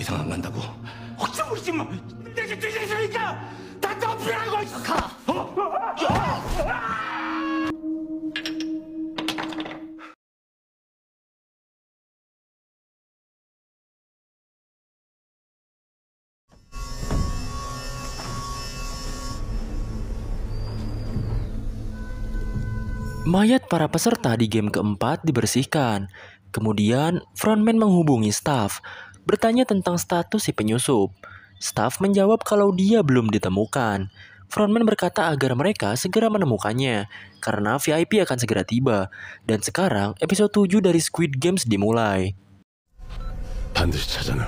이상 안 간다고. 확정 부리지 마. 내게 뒤지니까 다 덤비라고. 가. Mayat para peserta di game keempat dibersihkan. Kemudian, frontman menghubungi staff, bertanya tentang status si penyusup. Staff menjawab kalau dia belum ditemukan. Frontman berkata agar mereka segera menemukannya, karena VIP akan segera tiba. Dan sekarang, episode 7 dari Squid Games dimulai. 반드시 찾아내.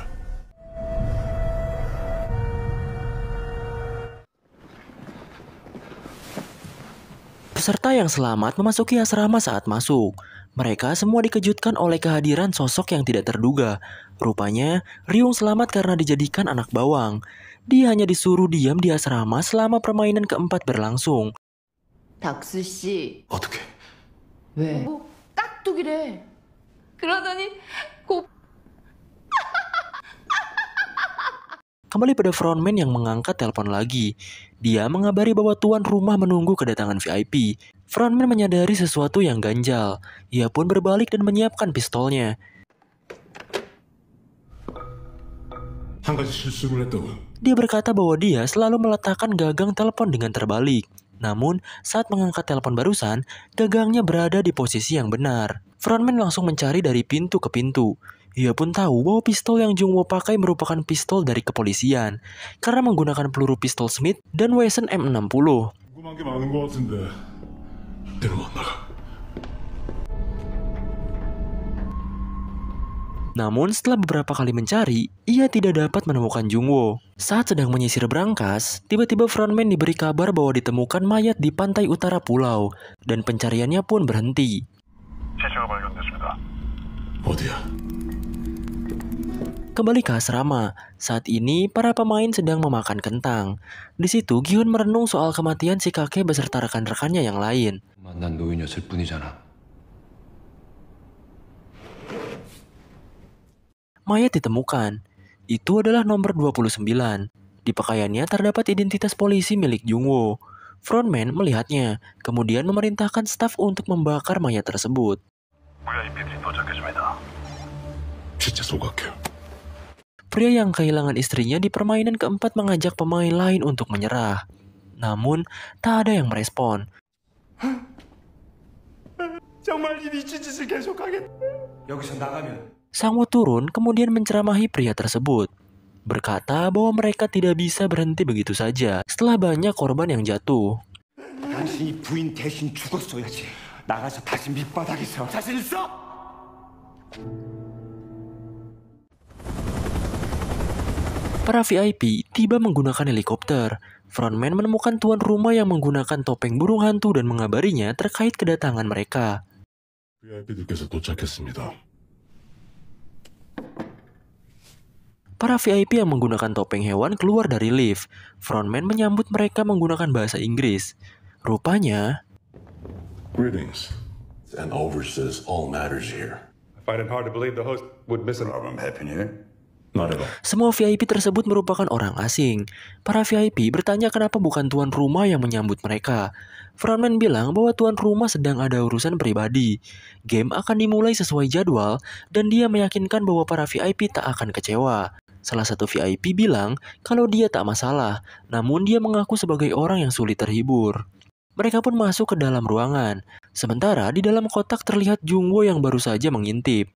Peserta yang selamat memasuki asrama saat masuk. Mereka semua dikejutkan oleh kehadiran sosok yang tidak terduga. Rupanya, Ryung selamat karena dijadikan anak bawang. Dia hanya disuruh diam di asrama selama permainan keempat berlangsung. 닥스 씨. 어떻게? 왜? 깍두기래. 그러더니 Kembali pada frontman yang mengangkat telepon lagi. Dia mengabari bahwa tuan rumah menunggu kedatangan VIP. Frontman menyadari sesuatu yang ganjal. Ia pun berbalik dan menyiapkan pistolnya. 한 가지 실수를 했다고. Dia berkata bahwa dia selalu meletakkan gagang telepon dengan terbalik. Namun, saat mengangkat telepon barusan, gagangnya berada di posisi yang benar. Frontman langsung mencari dari pintu ke pintu. Ia pun tahu bahwa pistol yang Jungwoo pakai merupakan pistol dari kepolisian, karena menggunakan peluru pistol Smith dan Wesson M60. 궁금한 게 많은 것 같은데. 데려와 나가. Namun setelah beberapa kali mencari, ia tidak dapat menemukan Jungwoo. Saat sedang menyisir berangkas, tiba-tiba frontman diberi kabar bahwa ditemukan mayat di pantai utara pulau, dan pencariannya pun berhenti. 시체가 발견됐습니다. 어디야? Kembali ke asrama, saat ini para pemain sedang memakan kentang. Di situ Gi-hun merenung soal kematian si kakek beserta rekan-rekannya yang lain. 만난 노인이었을 뿐이잖아. Mayat ditemukan. Itu adalah nomor 29. Di pakaiannya terdapat identitas polisi milik Jungwoo. Frontman melihatnya, kemudian memerintahkan staf untuk membakar mayat tersebut. VIP들이 도착했습니다. 시체 소각해. Pria yang kehilangan istrinya di permainan keempat mengajak pemain lain untuk menyerah. Namun, tak ada yang merespon. 정말 이 미친 짓을 계속하겠. 여기서 나가면. Sangwoo turun kemudian menceramahi pria tersebut. Berkata bahwa mereka tidak bisa berhenti begitu saja setelah banyak korban yang jatuh. 당신이 부인 대신 죽었어야지. 나가서 다시 밑바닥에서 자신 있어? Para VIP tiba menggunakan helikopter. Frontman menemukan tuan rumah yang menggunakan topeng burung hantu dan mengabarinya terkait kedatangan mereka. VIP들께서 도착했습니다. Para VIP yang menggunakan topeng hewan keluar dari lift. Frontman menyambut mereka menggunakan bahasa Inggris. Rupanya, Greetings. And oversees all matters here. I find it hard to believe the host would miss an I'm happy here. Not at all. semua VIP tersebut merupakan orang asing. Para VIP bertanya kenapa bukan tuan rumah yang menyambut mereka. Frontman bilang bahwa tuan rumah sedang ada urusan pribadi. Game akan dimulai sesuai jadwal dan dia meyakinkan bahwa para VIP tak akan kecewa. Salah satu VIP bilang kalau dia tak masalah, namun dia mengaku sebagai orang yang sulit terhibur. Mereka pun masuk ke dalam ruangan. Sementara di dalam kotak terlihat Jungwoo yang baru saja mengintip.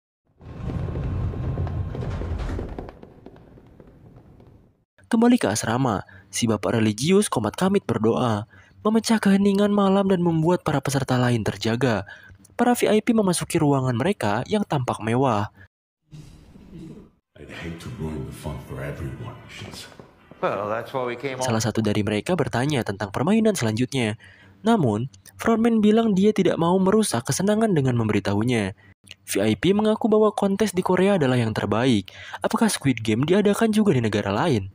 Kembali ke asrama, si bapak religius Komat Kamit berdoa, memecah keheningan malam dan membuat para peserta lain terjaga. Para VIP memasuki ruangan mereka yang tampak mewah. I'd hate to ruin the fun for everyone. Well, that's why we came Salah satu dari mereka bertanya tentang permainan selanjutnya. Namun, frontman bilang dia tidak mau merusak kesenangan dengan memberitahunya. VIP mengaku bahwa kontes di Korea adalah yang terbaik. Apakah Squid Game diadakan juga di negara lain?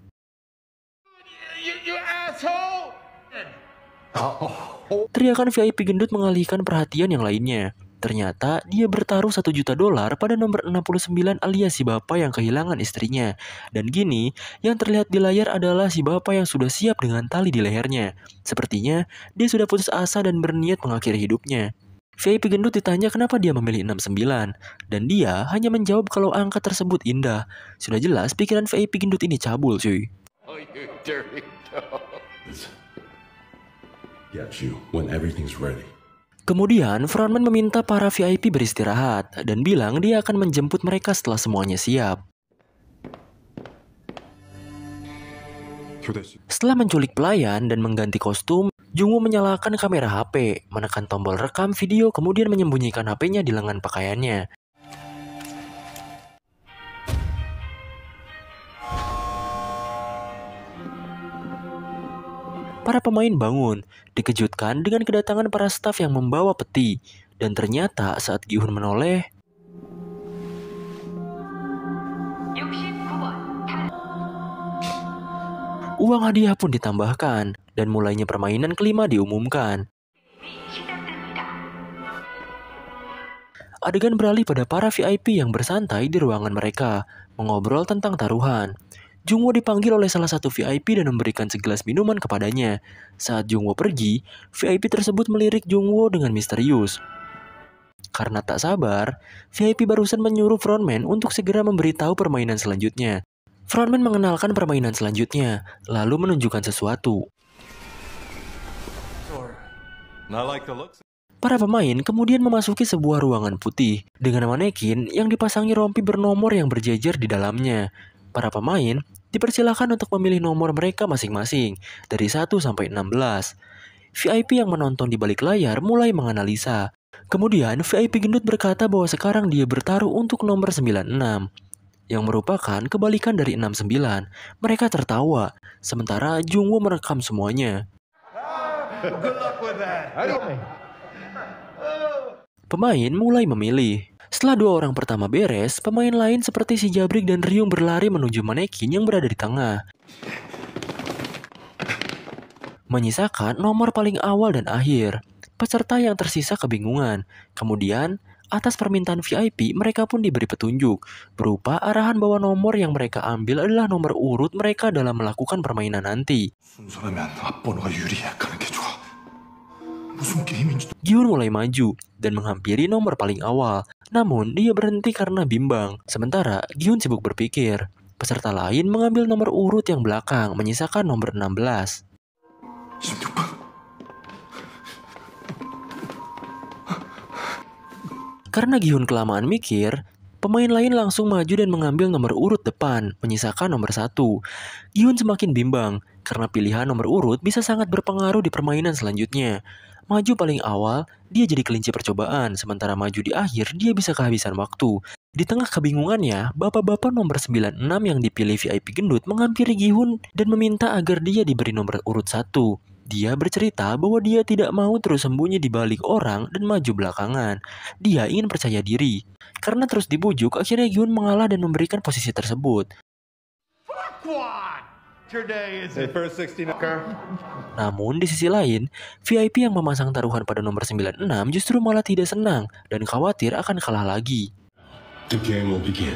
Teriakan VIP gendut mengalihkan perhatian yang lainnya. Ternyata dia bertaruh $1 juta pada nomor 69 alias si bapak yang kehilangan istrinya. Dan gini, yang terlihat di layar adalah si bapak yang sudah siap dengan tali di lehernya. Sepertinya dia sudah putus asa dan berniat mengakhiri hidupnya. VIP gendut ditanya kenapa dia memilih 69, dan dia hanya menjawab kalau angka tersebut indah. Sudah jelas pikiran VIP gendut ini cabul cuy. Oh, you dirty dog. Get you when everything's ready. Kemudian, frontman meminta para VIP beristirahat dan bilang dia akan menjemput mereka setelah semuanya siap. Setelah menculik pelayan dan mengganti kostum, Jungwoo menyalakan kamera HP, menekan tombol rekam video, kemudian menyembunyikan HP-nya di lengan pakaiannya. Para pemain bangun, dikejutkan dengan kedatangan para staf yang membawa peti. Dan ternyata saat Gi-hun menoleh, uang hadiah pun ditambahkan, dan mulainya permainan kelima diumumkan. Adegan beralih pada para VIP yang bersantai di ruangan mereka, mengobrol tentang taruhan. Jungwoo dipanggil oleh salah satu VIP dan memberikan segelas minuman kepadanya. Saat Jungwoo pergi, VIP tersebut melirik Jungwoo dengan misterius. Karena tak sabar, VIP barusan menyuruh frontman untuk segera memberitahu permainan selanjutnya. Frontman mengenalkan permainan selanjutnya, lalu menunjukkan sesuatu. Para pemain kemudian memasuki sebuah ruangan putih dengan manekin yang dipasangi rompi bernomor yang berjejer di dalamnya. Para pemain dipersilakan untuk memilih nomor mereka masing-masing dari 1 sampai 16. VIP yang menonton di balik layar mulai menganalisa. Kemudian VIP gendut berkata bahwa sekarang dia bertaruh untuk nomor 96, yang merupakan kebalikan dari 69. Mereka tertawa, sementara Jungwoo merekam semuanya. Pemain mulai memilih. Setelah 2 orang pertama beres, pemain lain seperti si Jabrik dan Ryung berlari menuju manekin yang berada di tengah, menyisakan nomor paling awal dan akhir. Peserta yang tersisa kebingungan. Kemudian, atas permintaan VIP, mereka pun diberi petunjuk, berupa arahan bahwa nomor yang mereka ambil adalah nomor urut mereka dalam melakukan permainan nanti. Gi-hun mulai maju dan menghampiri nomor paling awal. Namun, dia berhenti karena bimbang. Sementara, Gi-hun sibuk berpikir. Peserta lain mengambil nomor urut yang belakang, menyisakan nomor 16. Karena Gi-hun kelamaan mikir, pemain lain langsung maju dan mengambil nomor urut depan, menyisakan nomor 1. Gi-hun semakin bimbang, karena pilihan nomor urut bisa sangat berpengaruh di permainan selanjutnya. Maju paling awal, dia jadi kelinci percobaan, sementara maju di akhir, dia bisa kehabisan waktu. Di tengah kebingungannya, bapak-bapak nomor 96 yang dipilih VIP gendut menghampiri Gi-hun dan meminta agar dia diberi nomor urut 1. Dia bercerita bahwa dia tidak mau terus sembunyi di balik orang dan maju belakangan. Dia ingin percaya diri. Karena terus dibujuk, akhirnya Gi-hun mengalah dan memberikan posisi tersebut. Namun di sisi lain, VIP yang memasang taruhan pada nomor 96 justru malah tidak senang dan khawatir akan kalah lagi. The game will begin.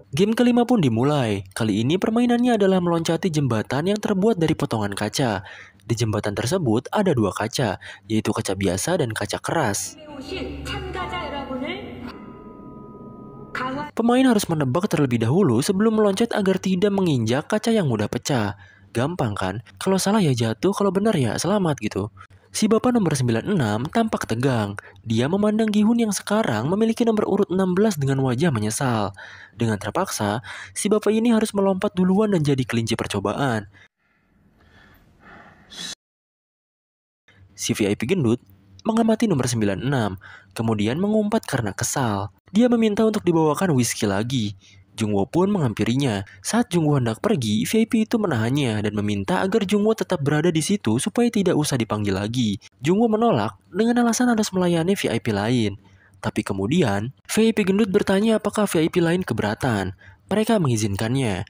Game kelima pun dimulai. Kali ini permainannya adalah meloncati jembatan yang terbuat dari potongan kaca. Di jembatan tersebut ada 2 kaca, yaitu kaca biasa dan kaca keras. Pemain harus menebak terlebih dahulu sebelum meloncat agar tidak menginjak kaca yang mudah pecah. Gampang kan? Kalau salah ya jatuh, kalau benar ya selamat gitu. Si bapak nomor 96 tampak tegang. Dia memandang Gi-hun yang sekarang memiliki nomor urut 16 dengan wajah menyesal. Dengan terpaksa, si bapak ini harus melompat duluan dan jadi kelinci percobaan. Si VIP gendut mengamati nomor 96, kemudian mengumpat karena kesal. Dia meminta untuk dibawakan whisky lagi. Jungwoo pun menghampirinya. Saat Jungwoo hendak pergi, VIP itu menahannya dan meminta agar Jungwoo tetap berada di situ supaya tidak usah dipanggil lagi. Jungwoo menolak dengan alasan harus melayani VIP lain. Tapi kemudian, VIP gendut bertanya apakah VIP lain keberatan. Mereka mengizinkannya.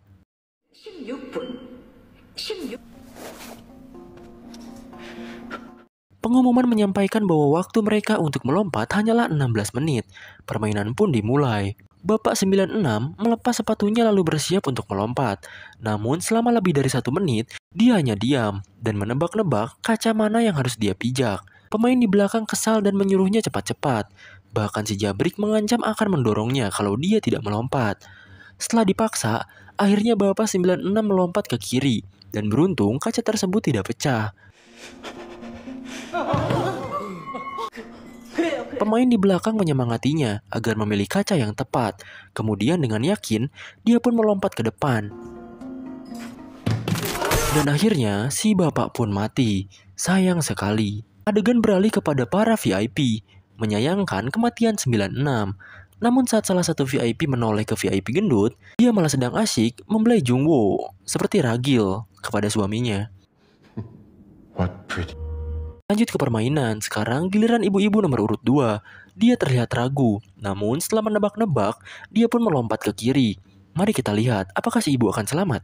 Pengumuman menyampaikan bahwa waktu mereka untuk melompat hanyalah 16 menit. Permainan pun dimulai. Bapak 96 melepas sepatunya lalu bersiap untuk melompat. Namun selama lebih dari 1 menit, dia hanya diam dan menebak-nebak kaca mana yang harus dia pijak. Pemain di belakang kesal dan menyuruhnya cepat-cepat. Bahkan si Jabrik mengancam akan mendorongnya kalau dia tidak melompat. Setelah dipaksa, akhirnya Bapak 96 melompat ke kiri. Dan beruntung kaca tersebut tidak pecah. Pemain di belakang menyemangatinya agar memilih kaca yang tepat. Kemudian dengan yakin, dia pun melompat ke depan. Dan akhirnya, si bapak pun mati. Sayang sekali. Adegan beralih kepada para VIP, menyayangkan kematian 96. Namun saat salah satu VIP menoleh ke VIP gendut, dia malah sedang asyik membelai Jungwoo, seperti ragil, kepada suaminya. What pretty. Lanjut ke permainan, sekarang giliran ibu-ibu nomor urut 2. Dia terlihat ragu, namun setelah menebak-nebak, dia pun melompat ke kiri. Mari kita lihat, apakah si ibu akan selamat?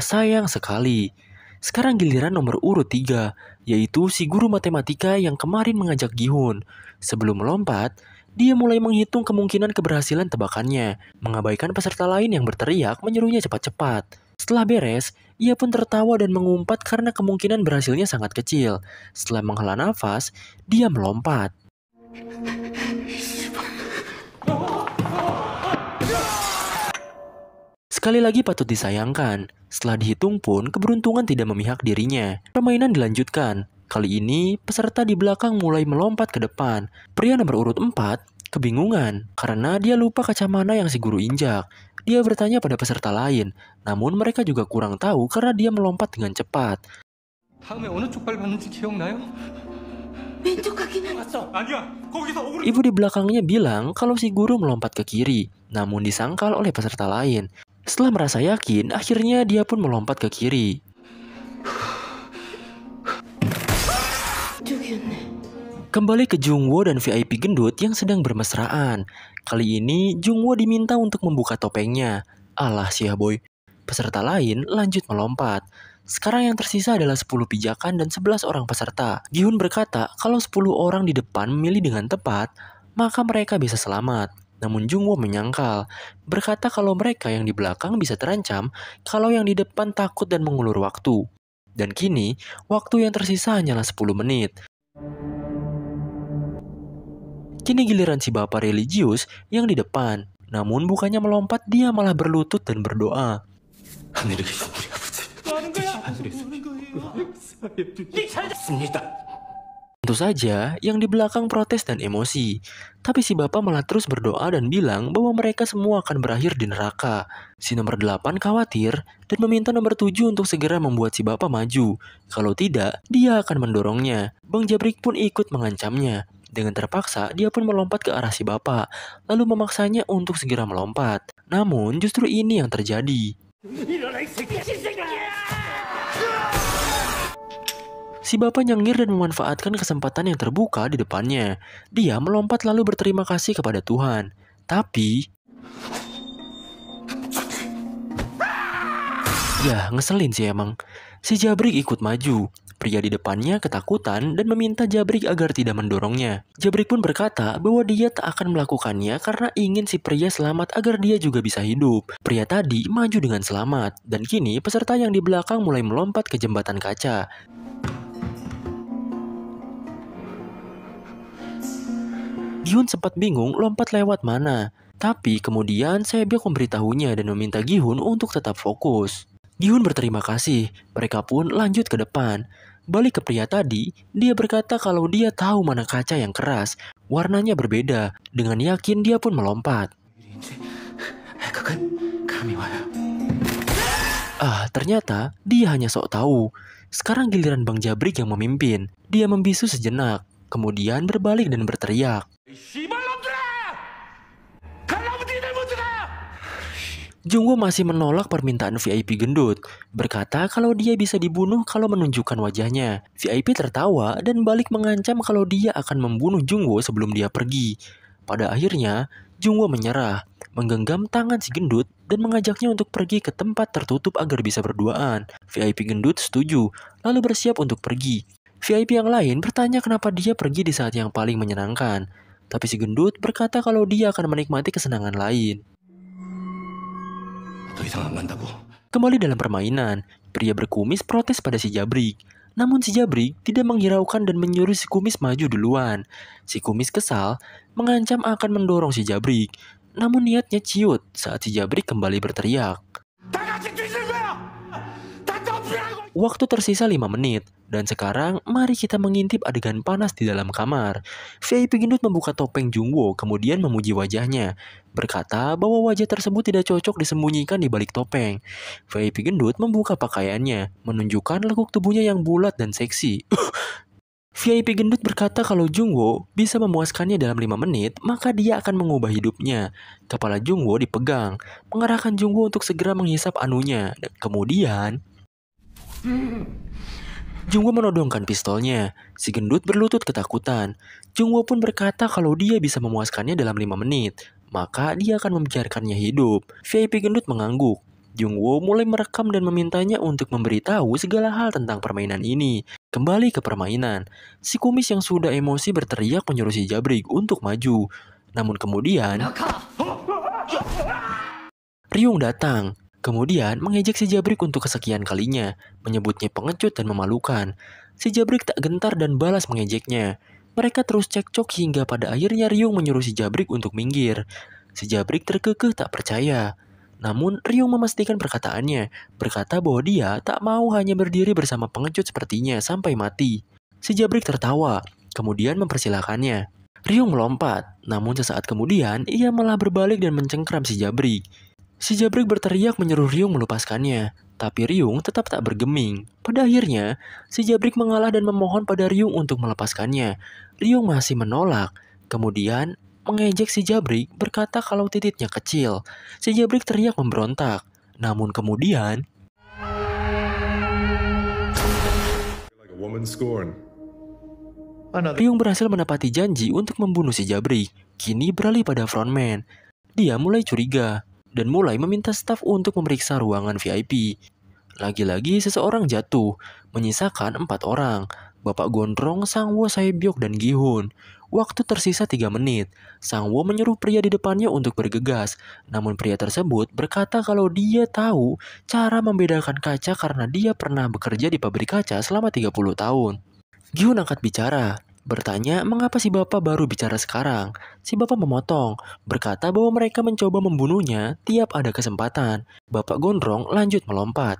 Sayang sekali. Sekarang giliran nomor urut 3, yaitu si guru matematika yang kemarin mengajak Gi-hun. Sebelum melompat, dia mulai menghitung kemungkinan keberhasilan tebakannya, mengabaikan peserta lain yang berteriak menyuruhnya cepat-cepat. Setelah beres, ia pun tertawa dan mengumpat karena kemungkinan berhasilnya sangat kecil. Setelah menghela nafas, dia melompat. Sekali lagi patut disayangkan, setelah dihitung pun keberuntungan tidak memihak dirinya. Permainan dilanjutkan. Kali ini, peserta di belakang mulai melompat ke depan. Pria nomor urut 4 kebingungan karena dia lupa kaca mana yang si guru injak. Dia bertanya pada peserta lain, namun mereka juga kurang tahu karena dia melompat dengan cepat. 다음에 어느 쪽 밟았는지 기억나요? 왼쪽 가기는 맞어. 아니야. 거기서 오른. Ibu di belakangnya bilang kalau si guru melompat ke kiri, namun disangkal oleh peserta lain. Setelah merasa yakin, akhirnya dia pun melompat ke kiri. Kembali ke Jungwoo dan VIP gendut yang sedang bermesraan. Kali ini Jungwoo diminta untuk membuka topengnya. Alah sia boy. Peserta lain lanjut melompat. Sekarang yang tersisa adalah 10 pijakan dan 11 orang peserta. Gi-hun berkata kalau 10 orang di depan memilih dengan tepat, maka mereka bisa selamat. Namun Jungwoo menyangkal, berkata kalau mereka yang di belakang bisa terancam kalau yang di depan takut dan mengulur waktu. Dan kini, waktu yang tersisa hanyalah 10 menit. Kini giliran si bapak religius yang di depan. Namun bukannya melompat, dia malah berlutut dan berdoa. 하늘에 계신 우리 아버지. 하늘에서 찾았습니다. Tentu saja, yang di belakang protes dan emosi. Tapi si bapak malah terus berdoa dan bilang bahwa mereka semua akan berakhir di neraka. Si nomor 8 khawatir dan meminta nomor 7 untuk segera membuat si bapak maju. Kalau tidak, dia akan mendorongnya. Bang Jabrik pun ikut mengancamnya. Dengan terpaksa, dia pun melompat ke arah si bapak, lalu memaksanya untuk segera melompat. Namun, justru ini yang terjadi. Si bapak nyengir dan memanfaatkan kesempatan yang terbuka di depannya. Dia melompat lalu berterima kasih kepada Tuhan. Tapi... ya, ngeselin sih emang. Si Jabrik ikut maju. Pria di depannya ketakutan dan meminta Jabrik agar tidak mendorongnya. Jabrik pun berkata bahwa dia tak akan melakukannya karena ingin si pria selamat agar dia juga bisa hidup. Pria tadi maju dengan selamat, dan kini peserta yang di belakang mulai melompat ke jembatan kaca. Gi-hun sempat bingung lompat lewat mana. Tapi kemudian Sae-byuk memberitahunya dan meminta Gi-hun untuk tetap fokus. Gi-hun berterima kasih, mereka pun lanjut ke depan. Balik ke pria tadi, dia berkata kalau dia tahu mana kaca yang keras, warnanya berbeda. Dengan yakin dia pun melompat. Ternyata dia hanya sok tahu. Sekarang giliran Bang Jabrik yang memimpin. Dia membisu sejenak, kemudian berbalik dan berteriak. Jungwoo masih menolak permintaan VIP gendut, berkata kalau dia bisa dibunuh kalau menunjukkan wajahnya. VIP tertawa dan balik mengancam kalau dia akan membunuh Jungwoo sebelum dia pergi. Pada akhirnya, Jungwoo menyerah, menggenggam tangan si gendut dan mengajaknya untuk pergi ke tempat tertutup agar bisa berduaan. VIP gendut setuju, lalu bersiap untuk pergi. VIP yang lain bertanya kenapa dia pergi di saat yang paling menyenangkan. Tapi si gendut berkata kalau dia akan menikmati kesenangan lain. 더 이상 안 간다고. Kembali dalam permainan, pria berkumis protes pada si Jabrik. Namun si Jabrik tidak menghiraukan dan menyuruh si kumis maju duluan. Si kumis kesal, mengancam akan mendorong si Jabrik. Namun niatnya ciut saat si Jabrik kembali berteriak. 다 같이 뒤질 거야. 다 덤비라고. Waktu tersisa 5 menit, dan sekarang mari kita mengintip adegan panas di dalam kamar. VIP gendut membuka topeng Jungwoo kemudian memuji wajahnya, berkata bahwa wajah tersebut tidak cocok disembunyikan di balik topeng. VIP gendut membuka pakaiannya, menunjukkan lekuk tubuhnya yang bulat dan seksi. VIP gendut berkata kalau Jungwoo bisa memuaskannya dalam 5 menit, maka dia akan mengubah hidupnya. Kepala Jungwoo dipegang, mengarahkan Jungwoo untuk segera menghisap anunya. Dan kemudian Jungwoo menodongkan pistolnya. Si gendut berlutut ketakutan. Jungwoo pun berkata kalau dia bisa memuaskannya dalam 5 menit, maka dia akan membiarkannya hidup. VIP gendut mengangguk. Jungwoo mulai merekam dan memintanya untuk memberitahu segala hal tentang permainan ini. Kembali ke permainan, si kumis yang sudah emosi berteriak menyuruh si Jabrik untuk maju. Namun kemudian Ryung datang. Kemudian mengejek si Jabrik untuk kesekian kalinya, menyebutnya pengecut dan memalukan. Si Jabrik tak gentar dan balas mengejeknya. Mereka terus cekcok hingga pada akhirnya Ryung menyuruh si Jabrik untuk minggir. Si Jabrik terkekeh tak percaya. Namun Ryung memastikan perkataannya, berkata bahwa dia tak mau hanya berdiri bersama pengecut sepertinya sampai mati. Si Jabrik tertawa, kemudian mempersilahkannya. Ryung melompat, namun sesaat kemudian ia malah berbalik dan mencengkram si Jabrik. Si Jabrik berteriak menyuruh Ryung melepaskannya, tapi Ryung tetap tak bergeming. Pada akhirnya, si Jabrik mengalah dan memohon pada Ryung untuk melepaskannya. Ryung masih menolak, kemudian mengejek si Jabrik berkata kalau titiknya kecil. Si Jabrik teriak memberontak, namun kemudian Like a woman scorned. Ryung berhasil menepati janji untuk membunuh si Jabrik. Kini beralih pada frontman. Dia mulai curiga dan mulai meminta staf untuk memeriksa ruangan VIP. Lagi-lagi seseorang jatuh, menyisakan 4 orang. Bapak Gondrong, Sangwoo, Saebyok, dan Gi-hun. Waktu tersisa 3 menit. Sangwoo menyuruh pria di depannya untuk bergegas. Namun pria tersebut berkata kalau dia tahu cara membedakan kaca karena dia pernah bekerja di pabrik kaca selama 30 tahun. Gi-hun angkat bicara, bertanya mengapa si bapak baru bicara sekarang. Si bapak memotong, berkata bahwa mereka mencoba membunuhnya tiap ada kesempatan. Bapak Gondrong lanjut melompat.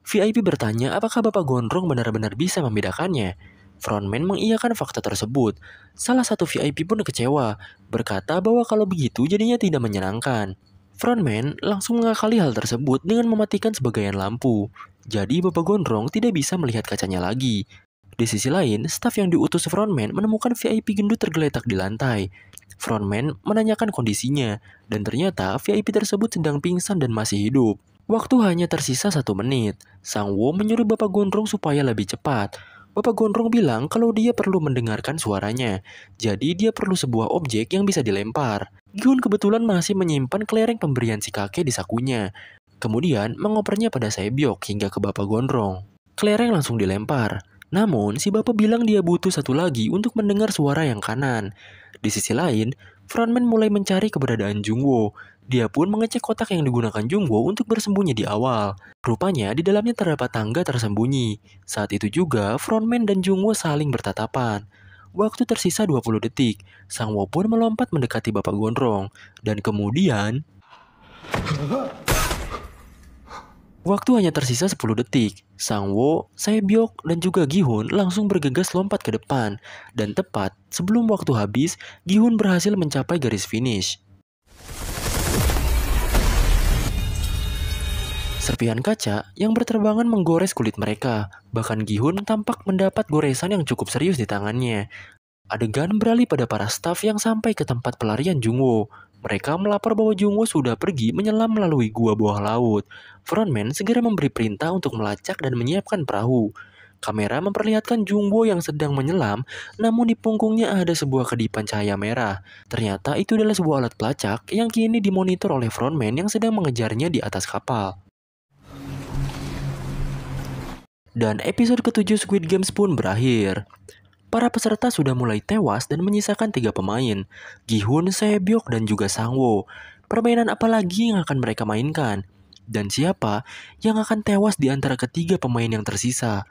VIP bertanya apakah Bapak Gondrong benar-benar bisa membedakannya. Frontman mengiyakan fakta tersebut. Salah satu VIP pun kecewa, berkata bahwa kalau begitu jadinya tidak menyenangkan. Frontman langsung mengakali hal tersebut dengan mematikan sebagian lampu. Jadi Bapak Gondrong tidak bisa melihat kacanya lagi. Di sisi lain, staf yang diutus frontman menemukan VIP gendut tergeletak di lantai. Frontman menanyakan kondisinya, dan ternyata VIP tersebut sedang pingsan dan masih hidup. Waktu hanya tersisa 1 menit. Sangwoo menyuruh Bapak Gondrong supaya lebih cepat. Bapak Gondrong bilang kalau dia perlu mendengarkan suaranya, jadi dia perlu sebuah objek yang bisa dilempar. Gi-hun kebetulan masih menyimpan kelereng pemberian si kakek di sakunya. Kemudian mengopernya pada Saebyok hingga ke Bapak Gondrong. Kelereng langsung dilempar. Namun, si bapak bilang dia butuh 1 lagi untuk mendengar suara yang kanan. Di sisi lain, frontman mulai mencari keberadaan Jungwoo. Dia pun mengecek kotak yang digunakan Jungwoo untuk bersembunyi di awal. Rupanya, di dalamnya terdapat tangga tersembunyi. Saat itu juga, frontman dan Jungwoo saling bertatapan. Waktu tersisa 20 detik. Sangwoo pun melompat mendekati Bapak Gondrong. Dan kemudian waktu hanya tersisa 10 detik. Sangwoo, Saebyok, dan juga Gi-hun langsung bergegas lompat ke depan. Dan tepat sebelum waktu habis, Gi-hun berhasil mencapai garis finish. Serpihan kaca yang berterbangan menggores kulit mereka. Bahkan Gi-hun tampak mendapat goresan yang cukup serius di tangannya. Adegan beralih pada para staf yang sampai ke tempat pelarian Jungwoo. Mereka melapor bahwa Jungwoo sudah pergi menyelam melalui gua bawah laut. Frontman segera memberi perintah untuk melacak dan menyiapkan perahu. Kamera memperlihatkan Jungwoo yang sedang menyelam, namun di punggungnya ada sebuah kedipan cahaya merah. Ternyata itu adalah sebuah alat pelacak yang kini dimonitor oleh frontman yang sedang mengejarnya di atas kapal. Dan episode ke-7 Squid Games pun berakhir. Para peserta sudah mulai tewas dan menyisakan 3 pemain, Gi-hun, Se-byuk, dan juga Sang-woo. Permainan apa lagi yang akan mereka mainkan? Dan siapa yang akan tewas di antara ketiga pemain yang tersisa?